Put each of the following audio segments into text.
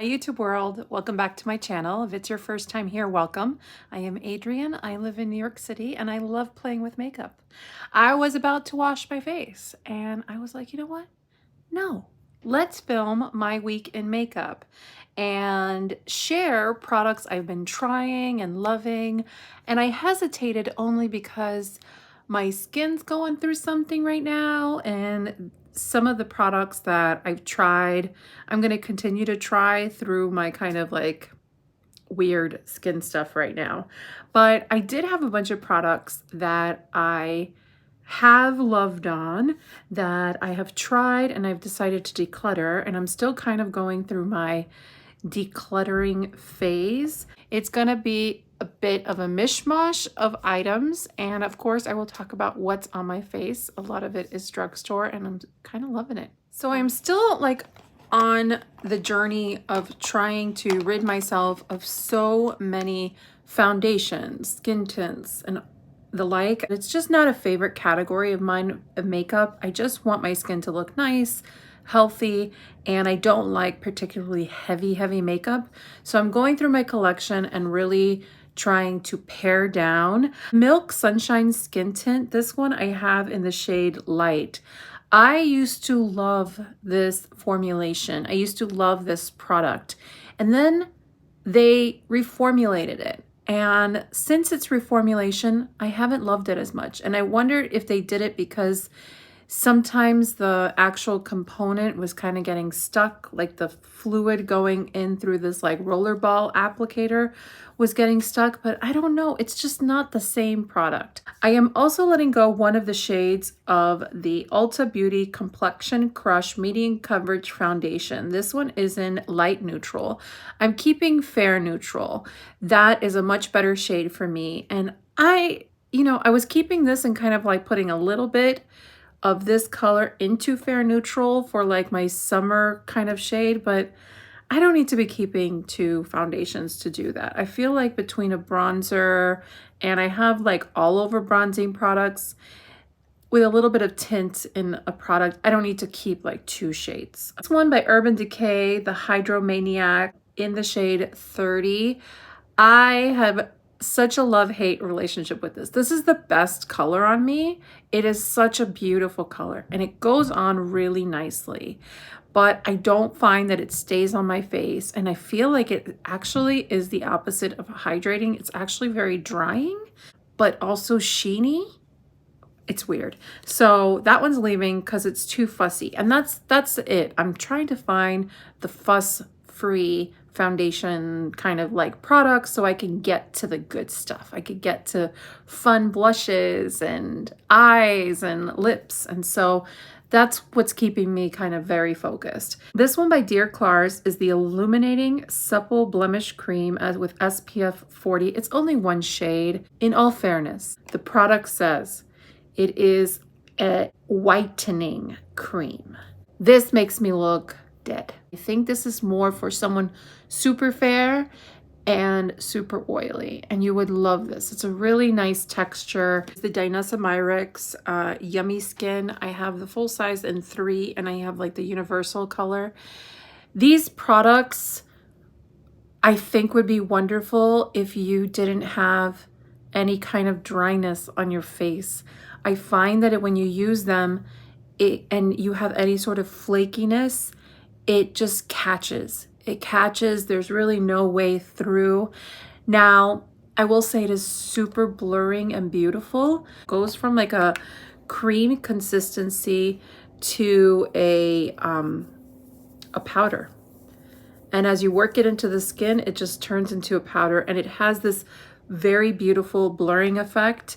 Hi YouTube world, welcome back to my channel. If it's your first time here, welcome. I am Adrienne, I live in New York City and I love playing with makeup. I was about to wash my face and I was like, you know what? No, let's film my week in makeup and share products I've been trying and loving. And I hesitated only because my skin's going through something right now, and some of the products that I've tried, I'm going to continue to try through my kind of like weird skin stuff right now. But I did have a bunch of products that I have loved on, that I have tried and I've decided to declutter, and I'm still kind of going through my decluttering phase. It's gonna be a bit of a mishmash of items, and of course I will talk about what's on my face. A lot of it is drugstore and I'm kind of loving it. So I'm still like on the journey of trying to rid myself of so many foundations, skin tints, and the like. It's just not a favorite category of mine of makeup. I just want my skin to look nice, healthy, and I don't like particularly heavy makeup. So I'm going through my collection and really trying to pare down. Milk Sunshine Skin Tint, this one I have in the shade Light. I used to love this formulation. I used to love this product. And then they reformulated it. And since its reformulation, I haven't loved it as much. And I wondered if they did it because sometimes the actual component was kind of getting stuck, like the fluid going in through this like rollerball applicator was getting stuck, but I don't know. It's just not the same product. I am also letting go one of the shades of the Ulta Beauty Complexion Crush Medium Coverage Foundation. This one is in light neutral. I'm keeping fair neutral. That is a much better shade for me. And I was keeping this and kind of like putting a little bit of this color into fair neutral for like my summer kind of shade, but I don't need to be keeping two foundations to do that. I feel like between a bronzer and I have like all over bronzing products with a little bit of tint in a product, I don't need to keep like two shades. This one by Urban Decay, the Hydromaniac in the shade 30. I have such a love-hate relationship with this. This is the best color on me. It is such a beautiful color and it goes on really nicely, but I don't find that it stays on my face, and I feel like it actually is the opposite of hydrating. It's actually very drying, but also sheeny. It's weird. So that one's leaving because it's too fussy, and that's it. I'm trying to find the fuss-free foundation kind of like products so I can get to the good stuff. I could get to fun blushes and eyes and lips, and so that's what's keeping me kind of very focused. This one by Klairs is the Illuminating Supple Blemish Cream with SPF 40. It's only one shade. In all fairness, the product says it is a whitening cream. This makes me look dead. I think this is more for someone super fair and super oily, and you would love this. It's a really nice texture. It's the Danessa Myricks Yummy Skin. I have the full size in 3, and I have like the universal color. These products I think would be wonderful if you didn't have any kind of dryness on your face. I find that when you use them and you have any sort of flakiness, it just catches. It catches. There's really no way through. Now, I will say it is super blurring and beautiful. It goes from like a cream consistency to a powder. And as you work it into the skin, it just turns into a powder, and it has this very beautiful blurring effect.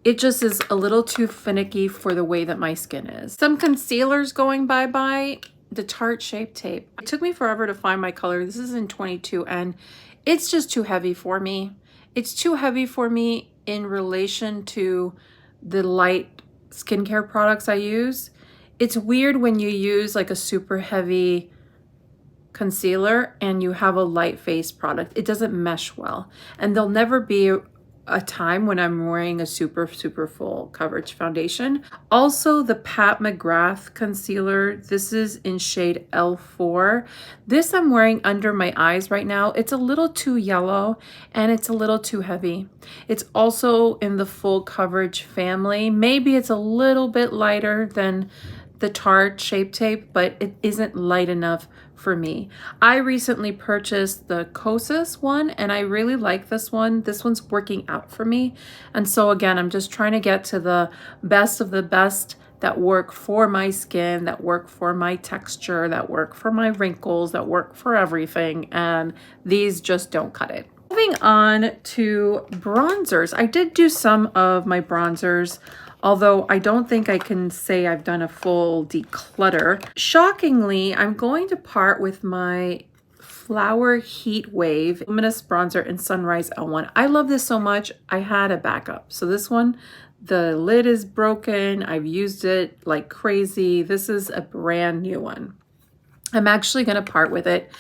It just is a little too finicky for the way that my skin is. Some concealers going bye-bye. The Tarte Shape Tape. It took me forever to find my color. This is in 22, and it's just too heavy for me. It's too heavy for me in relation to the light skincare products I use. It's weird when you use like a super heavy concealer and you have a light face product. It doesn't mesh well, and there'll never be a time when I'm wearing a super full coverage foundation. Also the Pat McGrath concealer. This is in shade L4. This I'm wearing under my eyes right now. It's a little too yellow and it's a little too heavy. It's also in the full coverage family. Maybe it's a little bit lighter than the Tarte Shape Tape, but it isn't light enough for me. I recently purchased the Kosas one and I really like this one. This one's working out for me. And so again, I'm just trying to get to the best of the best that work for my skin, that work for my texture, that work for my wrinkles, that work for everything. And these just don't cut it. Moving on to bronzers. I did do some of my bronzers, although I don't think I can say I've done a full declutter. Shockingly, I'm going to part with my Flower Heatwave Luminous Bronzer in Sunrise L1. I love this so much, I had a backup. So this one, the lid is broken. I've used it like crazy. This is a brand new one. I'm actually gonna part with it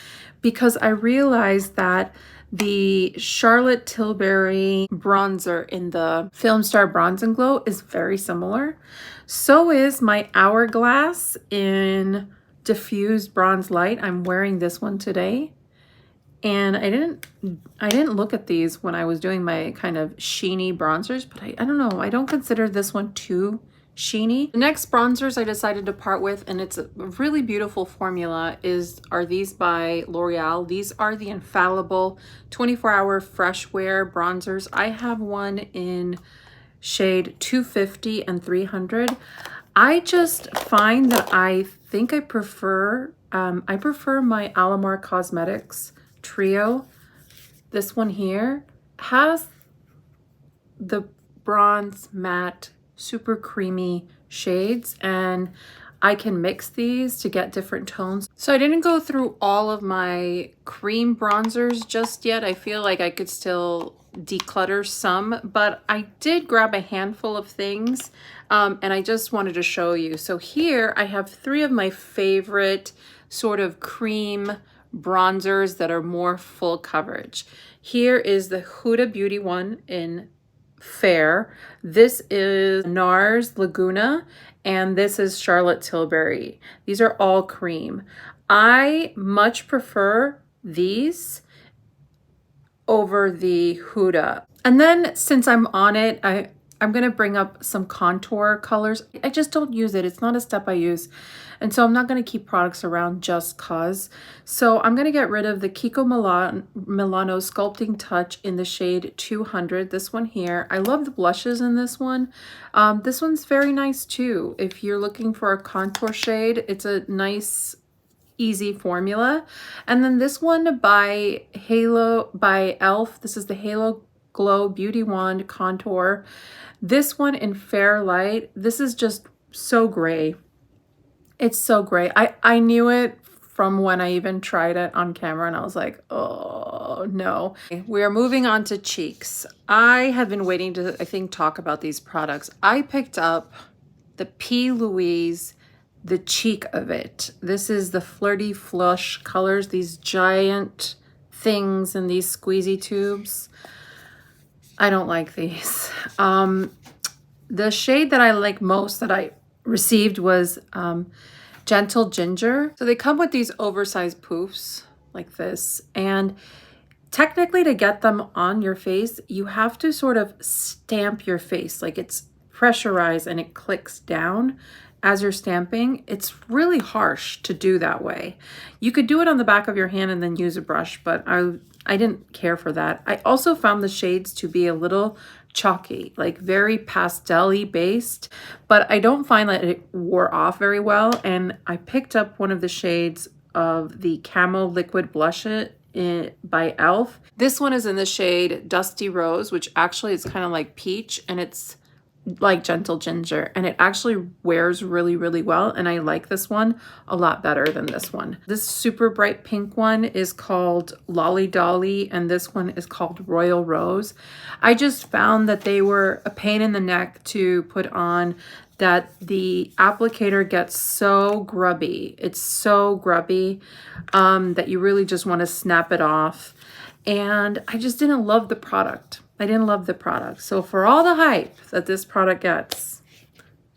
because I realized that the Charlotte Tilbury bronzer in the Filmstar Bronze and Glow is very similar. So is my Hourglass in Diffused Bronze Light. I'm wearing this one today. And I didn't look at these when I was doing my kind of sheeny bronzers, but I don't know. I don't consider this one too sheeny. The next bronzers I decided to part with, and it's a really beautiful formula, are these by L'Oreal. These are the Infallible 24-hour fresh wear bronzers. I have one in shade 250 and 300. I just find that I think I prefer my Alamar Cosmetics trio. This one here has the bronze matte super creamy shades, and I can mix these to get different tones. So I didn't go through all of my cream bronzers just yet. I feel like I could still declutter some, but I did grab a handful of things, and I just wanted to show you. So here I have 3 of my favorite sort of cream bronzers that are more full coverage. Here is the Huda Beauty one in Fair. This is NARS Laguna, and this is Charlotte Tilbury. These are all cream. I much prefer these over the Huda. And then since I'm on it, I'm going to bring up some contour colors. I just don't use it. It's not a step I use. And so I'm not going to keep products around just cause. So I'm going to get rid of the Kiko Milano Sculpting Touch in the shade 200. This one here. I love the blushes in this one. This one's very nice too. If you're looking for a contour shade, it's a nice, easy formula. And then this one by e.l.f. This is the Halo Glow Beauty Wand Contour. This one in Fair Light. This is just so gray. It's so gray. I knew it from when I even tried it on camera, and I was like, oh no. We are moving on to cheeks. I have been waiting to, I think, talk about these products. I picked up the P.Louise, the cheek of it. This is the Flirty Flush colors, these giant things in these squeezy tubes. I don't like these. The shade that I like most that I received was Gentle Ginger. So they come with these oversized poofs like this, and technically to get them on your face, you have to sort of stamp your face, like it's pressurized and it clicks down as you're stamping. It's really harsh to do that way. You could do it on the back of your hand and then use a brush, but I didn't care for that. I also found the shades to be a little chalky, like very pastel-y based, but I don't find that it wore off very well. And I picked up one of the shades of the Camo Liquid Blush by e.l.f. This one is in the shade Dusty Rose, which actually is kind of like peach, and it's like Gentle Ginger, and it actually wears really well, and I like this one a lot better than this one. This super bright pink one is called Lolly Dolly, and this one is called Royal Rose. I just found that they were a pain in the neck to put on, that the applicator gets so grubby. It's so grubby that you really just want to snap it off, and I just didn't love the product. I didn't love the product. So for all the hype that this product gets,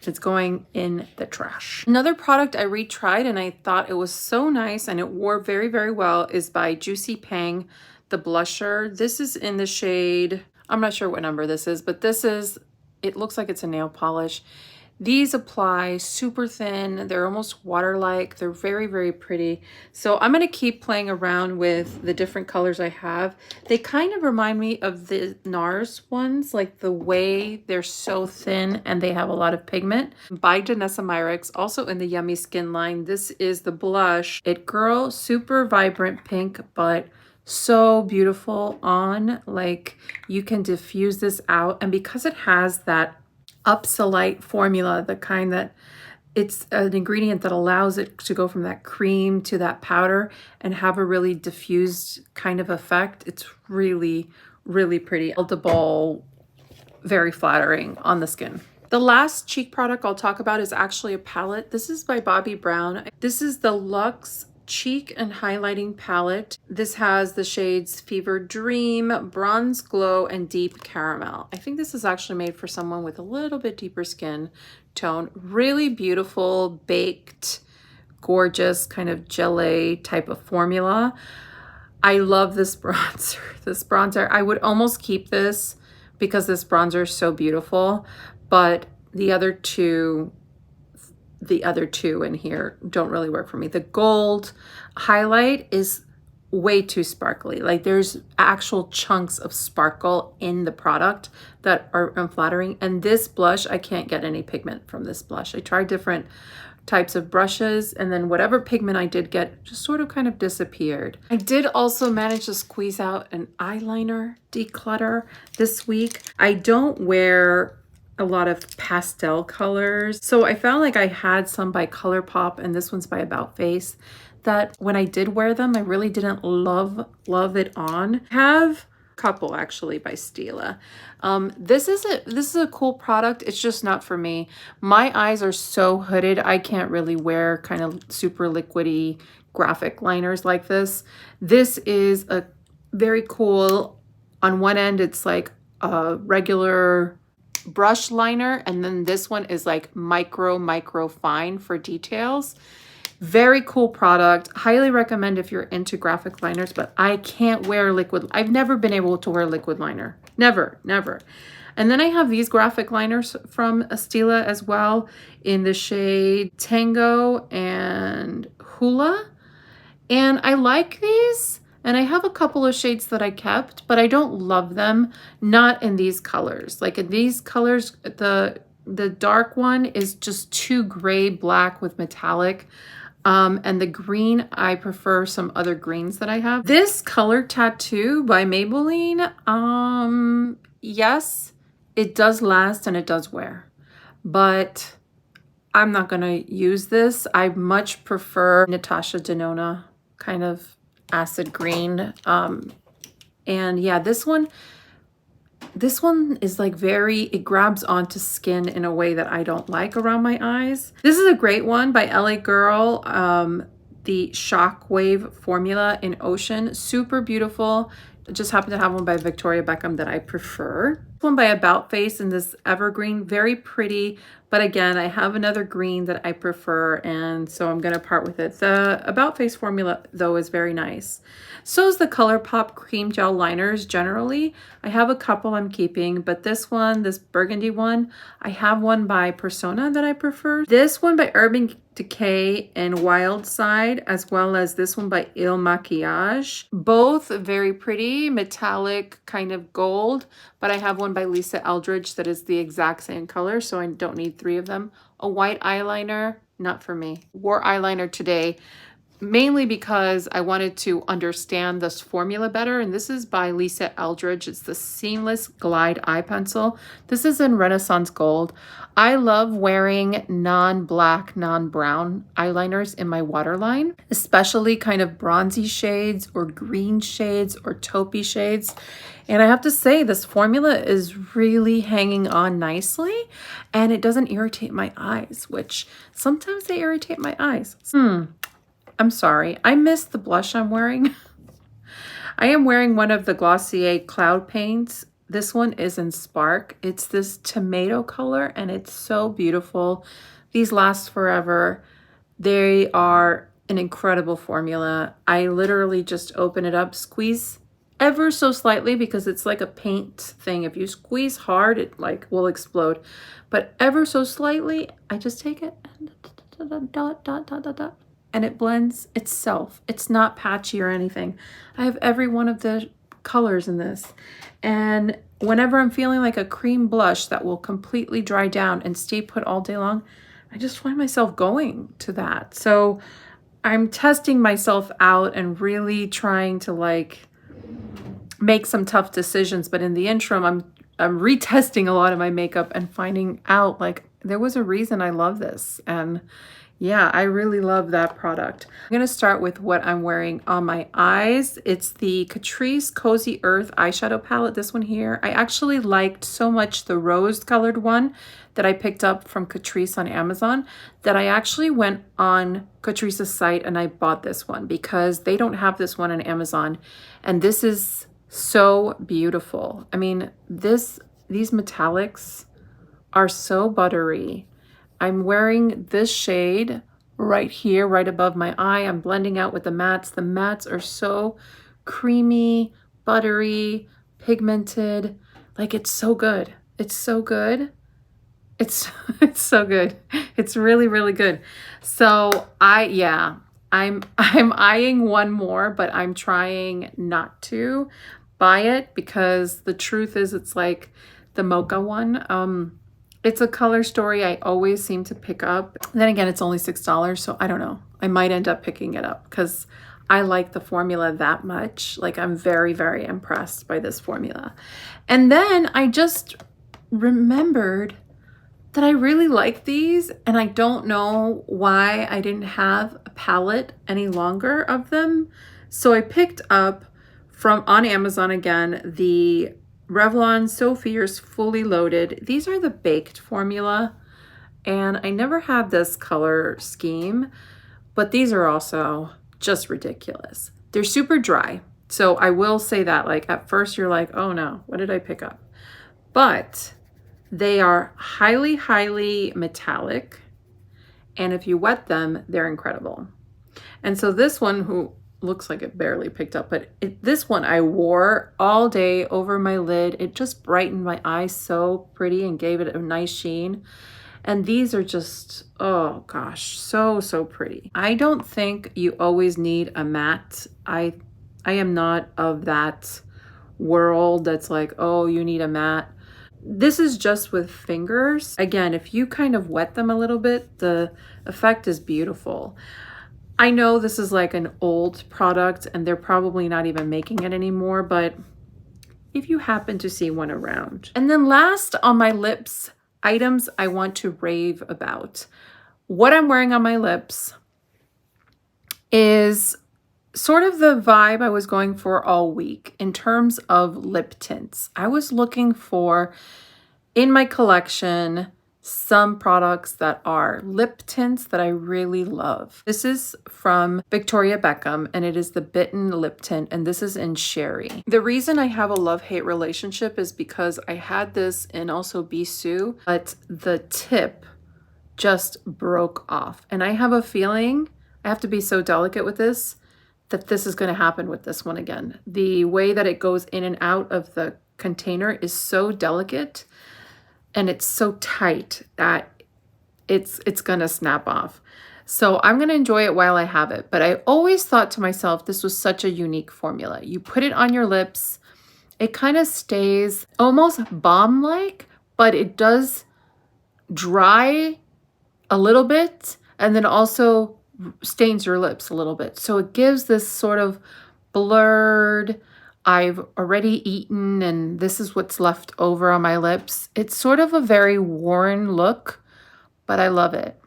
it's going in the trash. Another product I retried and I thought it was so nice and it wore very, very well is by Juicy Pang, the blusher. This is in the shade, I'm not sure what number this is, but this is, it looks like it's a nail polish. These apply super thin. They're almost water-like. They're very, very pretty. So I'm going to keep playing around with the different colors I have. They kind of remind me of the NARS ones, like the way they're so thin and they have a lot of pigment. By Danessa Myricks, also in the Yummy Skin line. This is the blush. It Girl, super vibrant pink, but so beautiful on. Like, you can diffuse this out. And because it has that Upsolite formula, the kind that it's an ingredient that allows it to go from that cream to that powder and have a really diffused kind of effect. It's really, really pretty. Edible, very flattering on the skin. The last cheek product I'll talk about is actually a palette. This is by Bobbi Brown. This is the Luxe Cheek and Highlighting Palette. This has the shades Fever Dream, Bronze Glow, and Deep Caramel. I think this is actually made for someone with a little bit deeper skin tone. Really beautiful, baked, gorgeous kind of gelée type of formula. I love this bronzer. This bronzer, I would almost keep this because this bronzer is so beautiful, but the other two in here don't really work for me. The gold highlight is way too sparkly. Like, there's actual chunks of sparkle in the product that are unflattering. And this blush, I can't get any pigment from this blush. I tried different types of brushes, and then whatever pigment I did get just sort of kind of disappeared. I did also manage to squeeze out an eyeliner declutter this week. I don't wear a lot of pastel colors, so I found like I had some by ColourPop and this one's by About Face that when I did wear them, I really didn't love it on. I have a couple actually by Stila. This is a cool product. It's just not for me. My eyes are so hooded. I can't really wear kind of super liquidy graphic liners like this. This is a very cool, on one end it's like a regular brush liner, and then this one is like micro fine for details. Very cool product. Highly recommend if you're into graphic liners, but I can't wear liquid. I've never been able to wear liquid liner. Never. And then I have these graphic liners from Stila as well in the shade Tango and Hula. And I like these. And I have a couple of shades that I kept, but I don't love them. Not in these colors. Like in these colors, the dark one is just too gray black with metallic. And the green, I prefer some other greens that I have. This Color Tattoo by Maybelline, yes, it does last and it does wear, but I'm not gonna use this. I much prefer Natasha Denona kind of acid green. And yeah, this one is like it grabs onto skin in a way that I don't like around my eyes. This is a great one by LA Girl, the Shockwave formula in Ocean. Super beautiful. I just happen to have one by Victoria Beckham that I prefer. One by About Face in this evergreen, very pretty. But again, I have another green that I prefer, and so I'm gonna part with it. The About Face formula though is very nice. So is the ColourPop cream gel liners generally. I have a couple I'm keeping, but this one, this burgundy one, I have one by Persona that I prefer. This one by Urban Decay and Wild Side, as well as this one by Il Maquillage. Both very pretty, metallic kind of gold, but I have one by Lisa Eldridge that is the exact same color, so I don't need 3 of them. A white eyeliner, not for me. Wore eyeliner today, mainly because I wanted to understand this formula better, and this is by Lisa Eldridge. It's the Seamless Glide Eye Pencil. This is in Renaissance Gold. I love wearing non-black, non-brown eyeliners in my waterline, especially kind of bronzy shades or green shades or taupey shades. And I have to say, this formula is really hanging on nicely, and it doesn't irritate my eyes, which sometimes they irritate my eyes. I'm sorry, I missed the blush I'm wearing. I am wearing one of the Glossier Cloud Paints. This one is in Spark. It's this tomato color and it's so beautiful. These last forever. They are an incredible formula. I literally just open it up, squeeze ever so slightly because it's like a paint thing. If you squeeze hard, it like will explode. But ever so slightly, I just take it and dot, dot, dot, dot, dot, and it blends itself. It's not patchy or anything. I have every one of the colors in this. And whenever I'm feeling like a cream blush that will completely dry down and stay put all day long, I just find myself going to that. So I'm testing myself out and really trying to like make some tough decisions. But in the interim, I'm retesting a lot of my makeup and finding out like there was a reason I love this. And yeah, I really love that product. I'm gonna start with what I'm wearing on my eyes. It's the Catrice Cozy Earth eyeshadow palette, this one here. I actually liked so much the rose colored one that I picked up from Catrice on Amazon that I actually went on Catrice's site and I bought this one because they don't have this one on Amazon. And this is so beautiful. I mean, these metallics are so buttery. I'm wearing this shade right here, right above my eye. I'm blending out with the mattes. The mattes are so creamy, buttery, pigmented. Like, it's so good. It's so good. It's so good. It's really, really good. So I'm eyeing one more, but I'm trying not to buy it because the truth is it's like the mocha one. It's a color story I always seem to pick up. Then again, it's only $6, so I don't know. I might end up picking it up because I like the formula that much. Like, I'm very, very impressed by this formula. And then I just remembered that I really like these, and I don't know why I didn't have a palette any longer of them. So I picked up on Amazon again, the Revlon So Fierce Fully Loaded. These are the baked formula, and I never had this color scheme, but these are also just ridiculous. They're super dry. So I will say that, like, at first you're like, oh no, what did I pick up? But they are highly, highly metallic. And if you wet them, they're incredible. And so this one, who looks like it barely picked up, but this one I wore all day over my lid. It just brightened my eyes so pretty and gave it a nice sheen. And these are just, oh gosh, so, so pretty. I don't think you always need a matte. I am not of that world that's like, oh, you need a matte. This is just with fingers. Again, if you kind of wet them a little bit, the effect is beautiful. I know this is like an old product and they're probably not even making it anymore, but if you happen to see one around. And then last on my lips, items I want to rave about. What I'm wearing on my lips is sort of the vibe I was going for all week in terms of lip tints. I was looking for, in my collection, some products that are lip tints that I really love. This is from Victoria Beckham, and it is the Bitten lip tint, and this is in Sherry. The reason I have a love-hate relationship is because I had this in also Bisou, but the tip just broke off. And I have a feeling, I have to be so delicate with this, that this is going to happen with this one again. The way that it goes in and out of the container is so delicate and it's so tight that it's gonna snap off. So I'm gonna enjoy it while I have it. But I always thought to myself, this was such a unique formula. You put it on your lips, it kind of stays almost balm-like, but it does dry a little bit and then also stains your lips a little bit. So it gives this sort of blurred, I've already eaten and this is what's left over on my lips. It's sort of a very worn look, but I love it.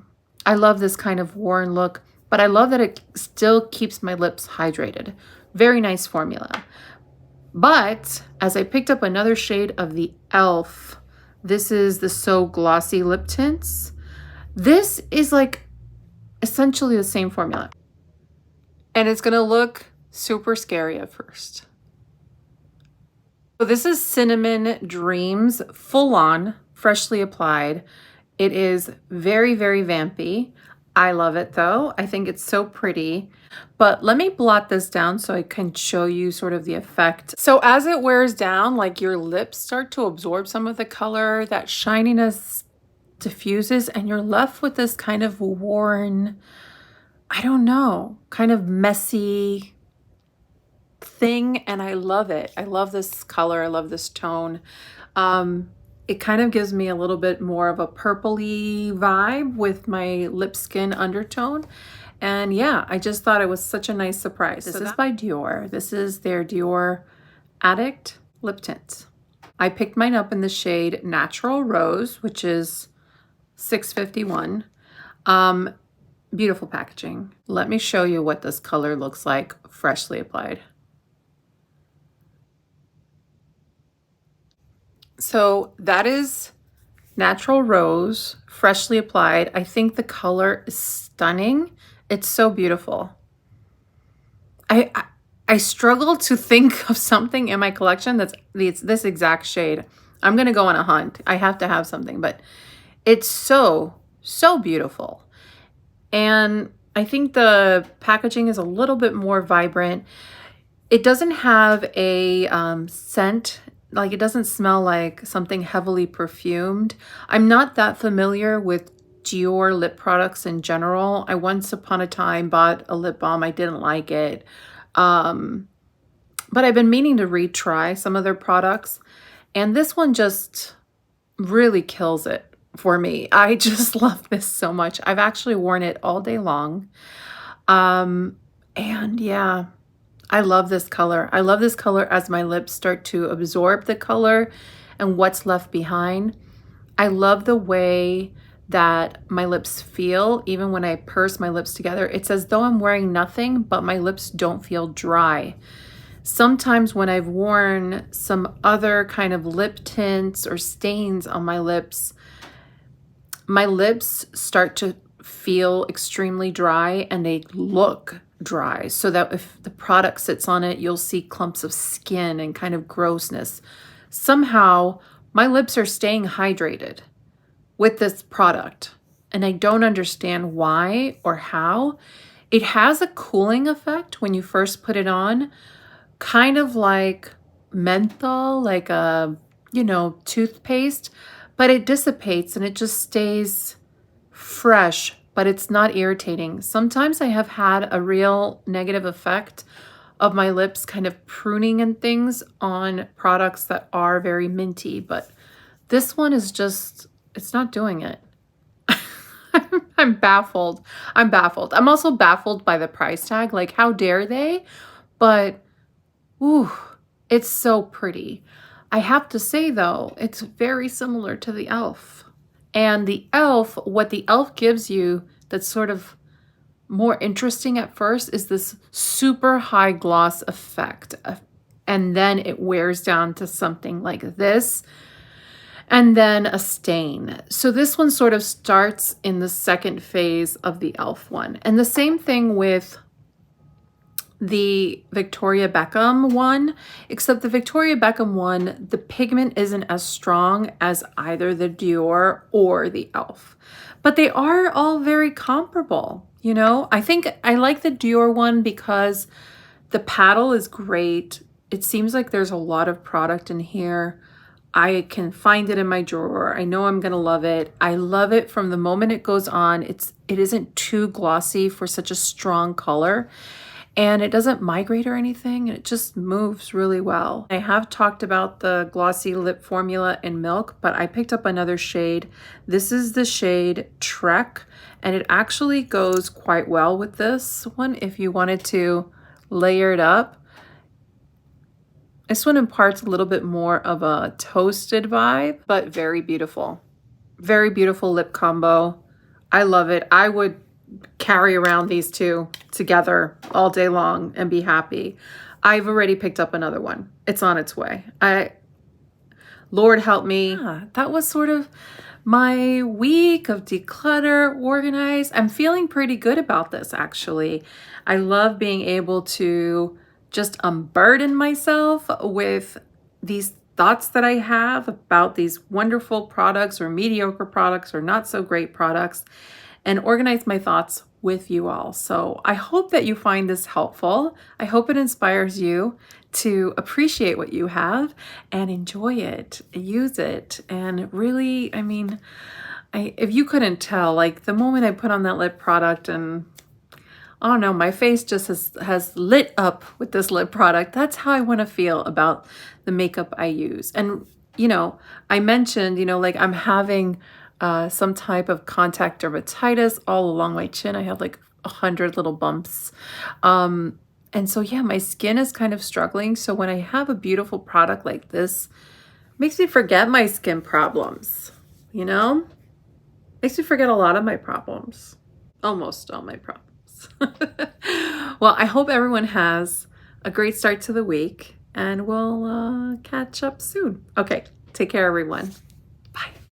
I love this kind of worn look, but I love that it still keeps my lips hydrated. Very nice formula. But as I picked up another shade of the e.l.f., this is the So Glossy Lip Tints. This is like essentially the same formula. And it's gonna look super scary at first. So this is Cinnamon Dreams, full on, freshly applied. It is very, very vampy. I love it though. I think it's so pretty. But let me blot this down so I can show you sort of the effect. So as it wears down, like your lips start to absorb some of the color, that shininess diffuses, and you're left with this kind of worn, I don't know, kind of messy thing, and I love it. I love this color. I love this tone. It kind of gives me a little bit more of a purpley vibe with my lip skin undertone. And yeah, I just thought it was such a nice surprise. This is by Dior. This is their Dior Addict lip tint. I picked mine up in the shade Natural Rose, which is $6.51. Beautiful packaging. Let me show you what this color looks like freshly applied. So that is Natural Rose, freshly applied. I think the color is stunning. It's so beautiful. I struggle to think of something in my collection that's this exact shade. I'm gonna go on a hunt. I have to have something, but it's so, so beautiful. And I think the packaging is a little bit more vibrant. It doesn't have a scent. Like, it doesn't smell like something heavily perfumed. I'm not that familiar with Dior lip products in general. I once upon a time bought a lip balm. I didn't like it. But I've been meaning to retry some of their products. And this one just really kills it for me. I just love this so much. I've actually worn it all day long. And yeah, I love this color. I love this color as my lips start to absorb the color and what's left behind. I love the way that my lips feel even when I purse my lips together. It's as though I'm wearing nothing, but my lips don't feel dry. Sometimes when I've worn some other kind of lip tints or stains on my lips start to feel extremely dry and they look dry, so that if the product sits on it, you'll see clumps of skin and kind of grossness. Somehow my lips are staying hydrated with this product, and I don't understand why or how. It has a cooling effect when you first put it on, kind of like menthol, like a, toothpaste, but it dissipates and it just stays fresh, but it's not irritating. Sometimes I have had a real negative effect of my lips kind of pruning and things on products that are very minty, but this one is just, it's not doing it. I'm baffled. I'm baffled. I'm also baffled by the price tag. Like, how dare they? But, ooh, it's so pretty. I have to say though, it's very similar to the e.l.f. And the e.l.f., what the e.l.f. gives you that's sort of more interesting at first is this super high gloss effect. And then it wears down to something like this, and then a stain. So this one sort of starts in the second phase of the e.l.f. one. And the same thing with the Victoria Beckham one, except the Victoria Beckham one, the pigment isn't as strong as either the Dior or the e.l.f. But they are all very comparable, I think I like the Dior one because the paddle is great. It seems like there's a lot of product in here. I can find it in my drawer. I know I'm gonna love it. I love it from the moment it goes on. It isn't too glossy for such a strong color. And it doesn't migrate or anything. It just moves really well. I have talked about the glossy lip formula in Milk, but I picked up another shade. This is the shade Trek, and it actually goes quite well with this one if you wanted to layer it up. This one imparts a little bit more of a toasted vibe, but very beautiful. Very beautiful lip combo. I love it. I would carry around these two together all day long and be happy. I've already picked up another one. It's on its way. Lord help me. Yeah, that was sort of my week of declutter, organize. I'm feeling pretty good about this, actually. I love being able to just unburden myself with these thoughts that I have about these wonderful products or mediocre products or not so great products and organize my thoughts with you all. So I hope that you find this helpful. I hope it inspires you to appreciate what you have and enjoy it, use it, and really, I mean, if you couldn't tell, like the moment I put on that lip product and I don't know, my face just has lit up with this lip product. That's how I want to feel about the makeup I use. And, you know, I mentioned, you know, like I'm having some type of contact dermatitis all along my chin. I have like 100 little bumps. And so, yeah, my skin is kind of struggling. So when I have a beautiful product like this, it makes me forget my skin problems, you know? Makes me forget a lot of my problems. Almost all my problems. Well, I hope everyone has a great start to the week and we'll catch up soon. Okay, take care, everyone. Bye.